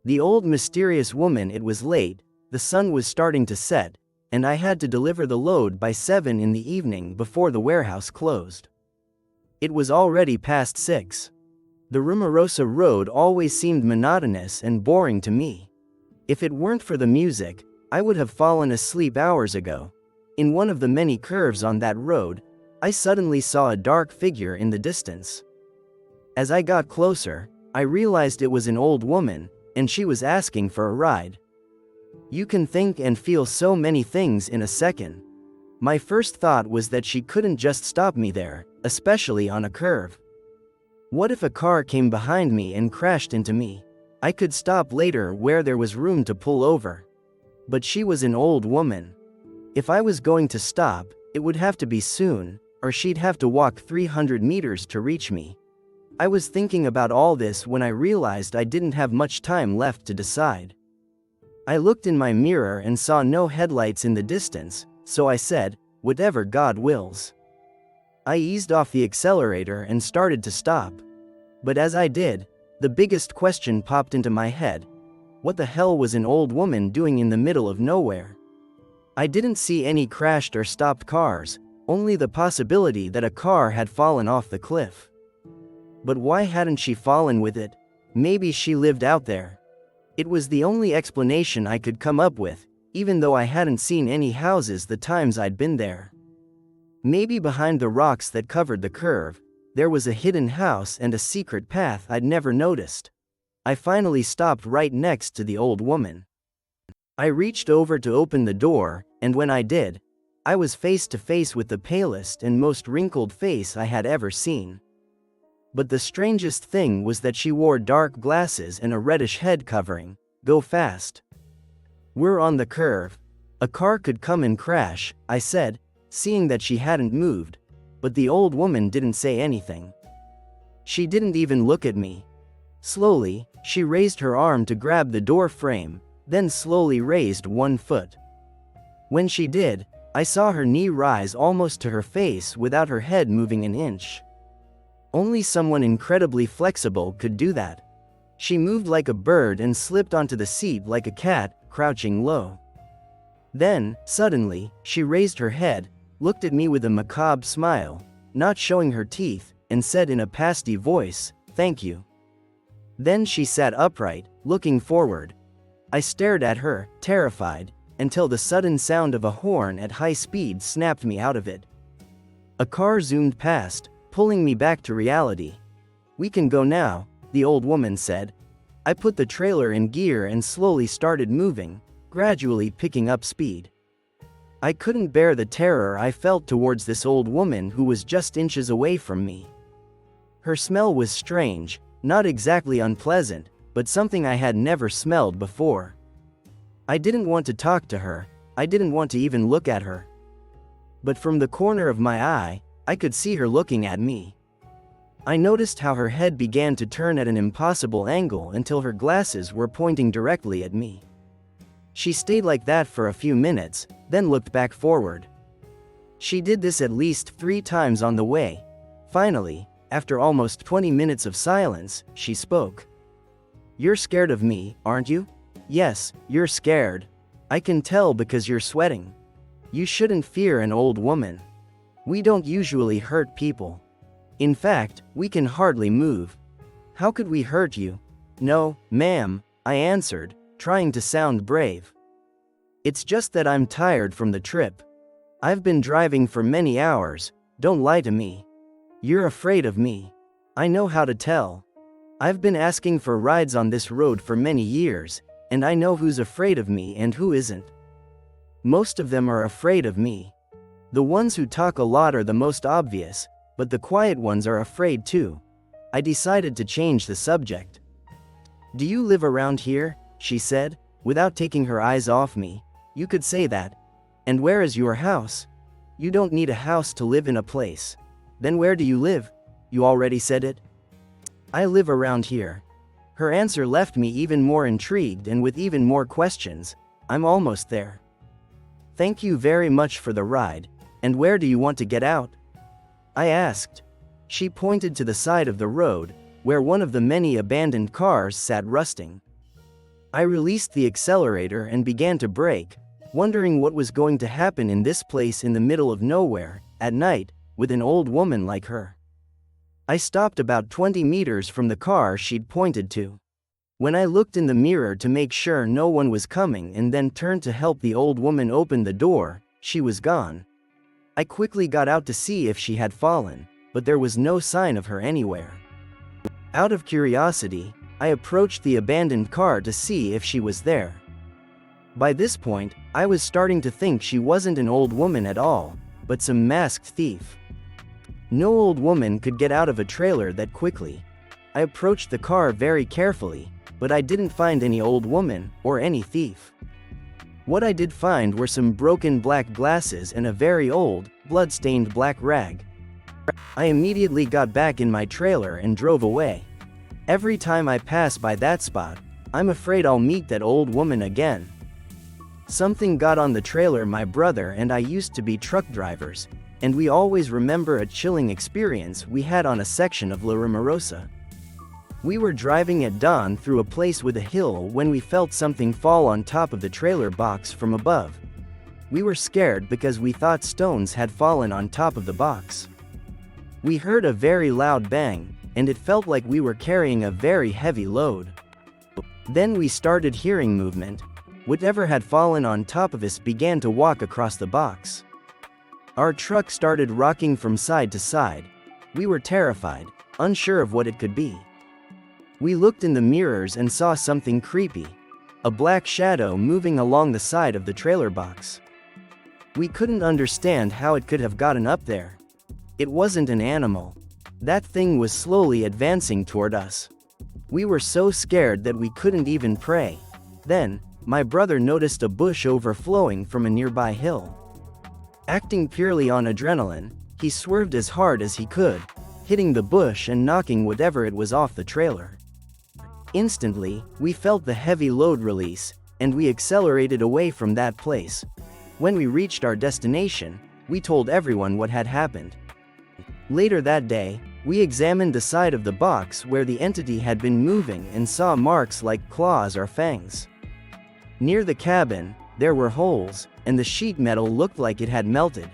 The old mysterious woman. It was late, the sun was starting to set, and I had to deliver the load by 7 in the evening before the warehouse closed. It was already past 6. The Rumorosa road always seemed monotonous and boring to me. If it weren't for the music, I would have fallen asleep hours ago. In one of the many curves on that road, I suddenly saw a dark figure in the distance. As I got closer, I realized it was an old woman, and she was asking for a ride. You can think and feel so many things in a second. My first thought was that she couldn't just stop me there, especially on a curve. What if a car came behind me and crashed into me? I could stop later where there was room to pull over. But she was an old woman. If I was going to stop, it would have to be soon, or she'd have to walk 300 meters to reach me. I was thinking about all this when I realized I didn't have much time left to decide. I looked in my mirror and saw no headlights in the distance, so I said, "Whatever God wills." I eased off the accelerator and started to stop. But as I did, the biggest question popped into my head. What the hell was an old woman doing in the middle of nowhere? I didn't see any crashed or stopped cars, only the possibility that a car had fallen off the cliff. But why hadn't she fallen with it? Maybe she lived out there. It was the only explanation I could come up with, even though I hadn't seen any houses the times I'd been there. Maybe behind the rocks that covered the curve, there was a hidden house and a secret path I'd never noticed. I finally stopped right next to the old woman. I reached over to open the door, and when I did, I was face to face with the palest and most wrinkled face I had ever seen. But the strangest thing was that she wore dark glasses and a reddish head covering. Go fast. We're on the curve. A car could come and crash, I said, seeing that she hadn't moved, but the old woman didn't say anything. She didn't even look at me. Slowly, she raised her arm to grab the door frame, then slowly raised one foot. When she did, I saw her knee rise almost to her face without her head moving an inch. Only someone incredibly flexible could do that. She moved like a bird and slipped onto the seat like a cat, crouching low. Then, suddenly, she raised her head, looked at me with a macabre smile, not showing her teeth, and said in a pasty voice, "Thank you." Then she sat upright, looking forward. I stared at her, terrified, until the sudden sound of a horn at high speed snapped me out of it. A car zoomed past, pulling me back to reality. "We can go now," the old woman said. I put the trailer in gear and slowly started moving, gradually picking up speed. I couldn't bear the terror I felt towards this old woman who was just inches away from me. Her smell was strange, not exactly unpleasant, but something I had never smelled before. I didn't want to talk to her, I didn't want to even look at her. But from the corner of my eye, I could see her looking at me. I noticed how her head began to turn at an impossible angle until her glasses were pointing directly at me. She stayed like that for a few minutes, then looked back forward. She did this at least 3 times on the way. Finally, after almost 20 minutes of silence, she spoke. "You're scared of me, aren't you?" "Yes, you're scared. I can tell because you're sweating. You shouldn't fear an old woman. We don't usually hurt people. In fact, we can hardly move. How could we hurt you?" "No, ma'am," I answered, trying to sound brave. "It's just that I'm tired from the trip. I've been driving for many hours, don't lie to me. You're afraid of me. I know how to tell. I've been asking for rides on this road for many years, and I know who's afraid of me and who isn't. Most of them are afraid of me. The ones who talk a lot are the most obvious, but the quiet ones are afraid too." I decided to change the subject. "Do you live around here?" she said, without taking her eyes off me. "You could say that. And where is your house? You don't need a house to live in a place. Then where do you live? You already said it." "I live around here." Her answer left me even more intrigued and with even more questions. "I'm almost there." "Thank you very much for the ride. And where do you want to get out?" I asked. She pointed to the side of the road, where one of the many abandoned cars sat rusting. I released the accelerator and began to brake, wondering what was going to happen in this place in the middle of nowhere, at night, with an old woman like her. I stopped about 20 meters from the car she'd pointed to. When I looked in the mirror to make sure no one was coming and then turned to help the old woman open the door, she was gone. I quickly got out to see if she had fallen, but there was no sign of her anywhere. Out of curiosity, I approached the abandoned car to see if she was there. By this point, I was starting to think she wasn't an old woman at all, but some masked thief. No old woman could get out of a trailer that quickly. I approached the car very carefully, but I didn't find any old woman or any thief. What I did find were some broken black glasses and a very old, blood-stained black rag. I immediately got back in my trailer and drove away. Every time I pass by that spot, I'm afraid I'll meet that old woman again. Something got on the trailer. My brother and I used to be truck drivers, and we always remember a chilling experience we had on a section of La Rumorosa. We were driving at dawn through a place with a hill when we felt something fall on top of the trailer box from above. We were scared because we thought stones had fallen on top of the box. We heard a very loud bang, and it felt like we were carrying a very heavy load. Then we started hearing movement. Whatever had fallen on top of us began to walk across the box. Our truck started rocking from side to side. We were terrified, unsure of what it could be. We looked in the mirrors and saw something creepy. A black shadow moving along the side of the trailer box. We couldn't understand how it could have gotten up there. It wasn't an animal. That thing was slowly advancing toward us. We were so scared that we couldn't even pray. Then, my brother noticed a bush overflowing from a nearby hill. Acting purely on adrenaline, he swerved as hard as he could, hitting the bush and knocking whatever it was off the trailer. Instantly, we felt the heavy load release, and we accelerated away from that place. When we reached our destination, we told everyone what had happened. Later that day, we examined the side of the box where the entity had been moving and saw marks like claws or fangs. Near the cabin, there were holes, and the sheet metal looked like it had melted.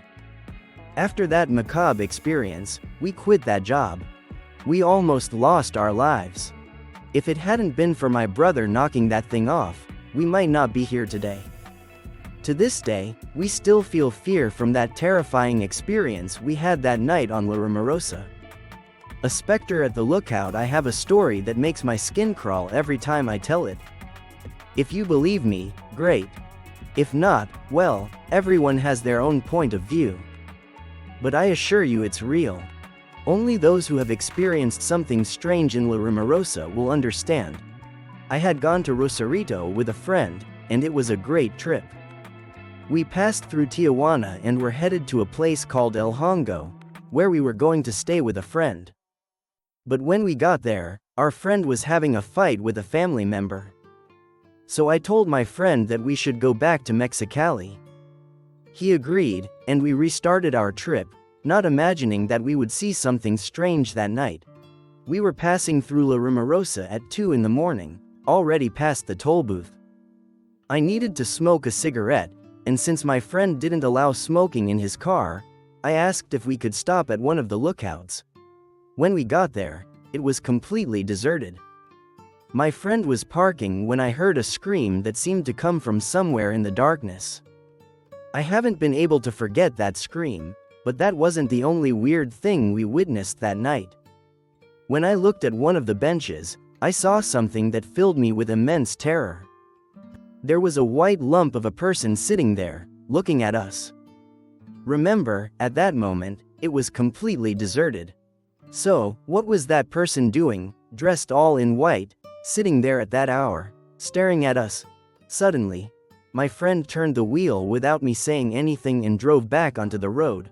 After that macabre experience, we quit that job. We almost lost our lives. If it hadn't been for my brother knocking that thing off, we might not be here today. To this day, we still feel fear from that terrifying experience we had that night on La Rumorosa. A specter at the lookout. I have a story that makes my skin crawl every time I tell it. If you believe me, great. If not, well, everyone has their own point of view. But I assure you it's real. Only those who have experienced something strange in La Rumorosa will understand. I had gone to Rosarito with a friend, and it was a great trip. We passed through Tijuana and were headed to a place called El Hongo, where we were going to stay with a friend. But when we got there, our friend was having a fight with a family member. So I told my friend that we should go back to Mexicali. He agreed, and we restarted our trip, not imagining that we would see something strange that night. We were passing through La Rumorosa at 2 in the morning, already past the toll booth. I needed to smoke a cigarette, and since my friend didn't allow smoking in his car, I asked if we could stop at one of the lookouts. When we got there, it was completely deserted. My friend was parking when I heard a scream that seemed to come from somewhere in the darkness. I haven't been able to forget that scream, but that wasn't the only weird thing we witnessed that night. When I looked at one of the benches, I saw something that filled me with immense terror. There was a white lump of a person sitting there, looking at us. Remember, at that moment, it was completely deserted. So, what was that person doing, dressed all in white, sitting there at that hour, staring at us? Suddenly, my friend turned the wheel without me saying anything and drove back onto the road.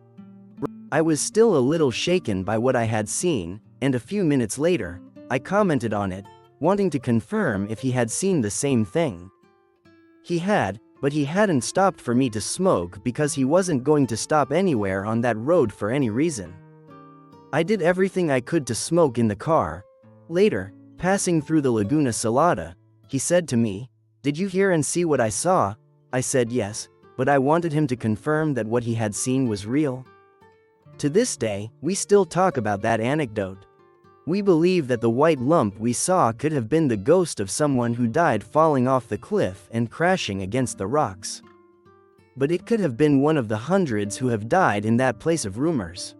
I was still a little shaken by what I had seen, and a few minutes later, I commented on it, wanting to confirm if he had seen the same thing. He had, but he hadn't stopped for me to smoke because he wasn't going to stop anywhere on that road for any reason. I did everything I could to smoke in the car. Later, passing through the Laguna Salada, he said to me, "Did you hear and see what I saw?" I said yes, but I wanted him to confirm that what he had seen was real. To this day, we still talk about that anecdote. We believe that the white lump we saw could have been the ghost of someone who died falling off the cliff and crashing against the rocks. But it could have been one of the hundreds who have died in that place of rumors.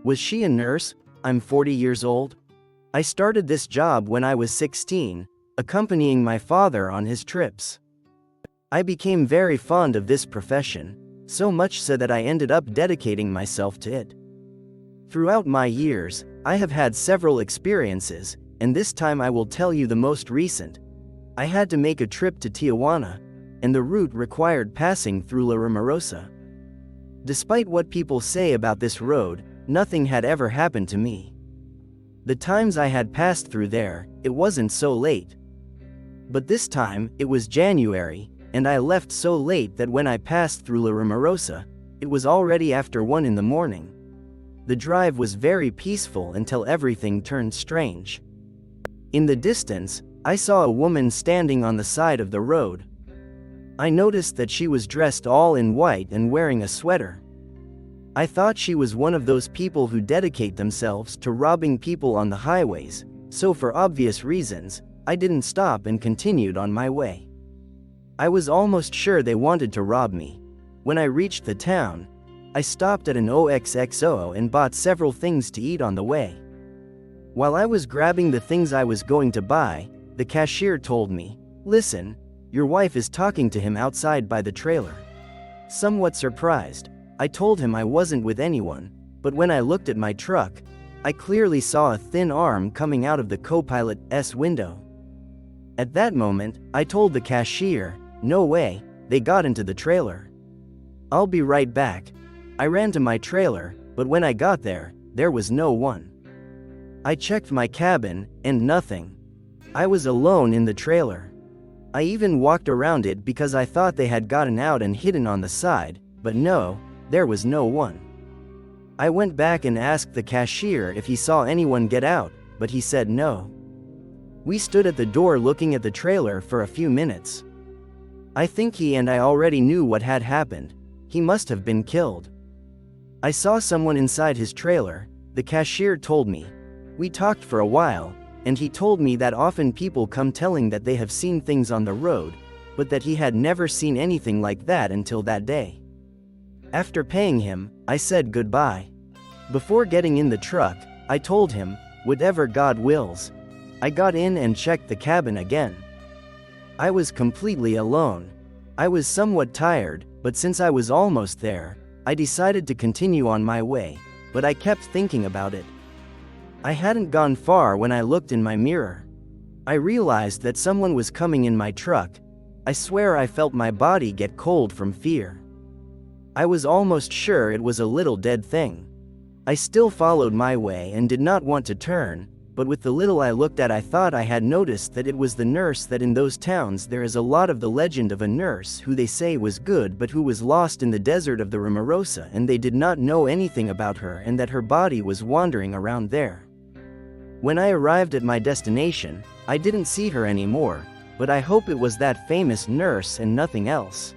Was she a nurse? I'm 40 years old. I started this job when I was 16, accompanying my father on his trips. I became very fond of this profession, so much so that I ended up dedicating myself to it. Throughout my years, I have had several experiences, and this time I will tell you the most recent. I had to make a trip to Tijuana, and the route required passing through La Rumorosa. Despite what people say about this road, nothing had ever happened to me. The times I had passed through there, it wasn't so late. But this time, it was January, and I left so late that when I passed through La Rumorosa, it was already after 1 in the morning. The drive was very peaceful until everything turned strange. In the distance, I saw a woman standing on the side of the road. I noticed that she was dressed all in white and wearing a sweater. I thought she was one of those people who dedicate themselves to robbing people on the highways, so for obvious reasons, I didn't stop and continued on my way. I was almost sure they wanted to rob me. When I reached the town, I stopped at an OXXO and bought several things to eat on the way. While I was grabbing the things I was going to buy, the cashier told me, "Listen, your wife is talking to him outside by the trailer." Somewhat surprised, I told him I wasn't with anyone, but when I looked at my truck, I clearly saw a thin arm coming out of the co-pilot's window. At that moment, I told the cashier, "No way, they got into the trailer. I'll be right back." I ran to my trailer, but when I got there, there was no one. I checked my cabin, and nothing. I was alone in the trailer. I even walked around it because I thought they had gotten out and hidden on the side, but no, there was no one. I went back and asked the cashier if he saw anyone get out, but he said no. We stood at the door looking at the trailer for a few minutes. I think he and I already knew what had happened. He must have been killed. I saw someone inside his trailer, the cashier told me. We talked for a while, and he told me that often people come telling that they have seen things on the road, but that he had never seen anything like that until that day. After paying him, I said goodbye. Before getting in the truck, I told him, "Whatever God wills." I got in and checked the cabin again. I was completely alone. I was somewhat tired, but since I was almost there, I decided to continue on my way, but I kept thinking about it. I hadn't gone far when I looked in my mirror. I realized that someone was coming in my truck. I swear I felt my body get cold from fear. I was almost sure it was a little dead thing. I still followed my way and did not want to turn, but with the little I looked at I thought I had noticed that it was the nurse that in those towns there is a lot of the legend of a nurse who they say was good but who was lost in the desert of the Rumorosa and they did not know anything about her and that her body was wandering around there. When I arrived at my destination, I didn't see her anymore, but I hope it was that famous nurse and nothing else.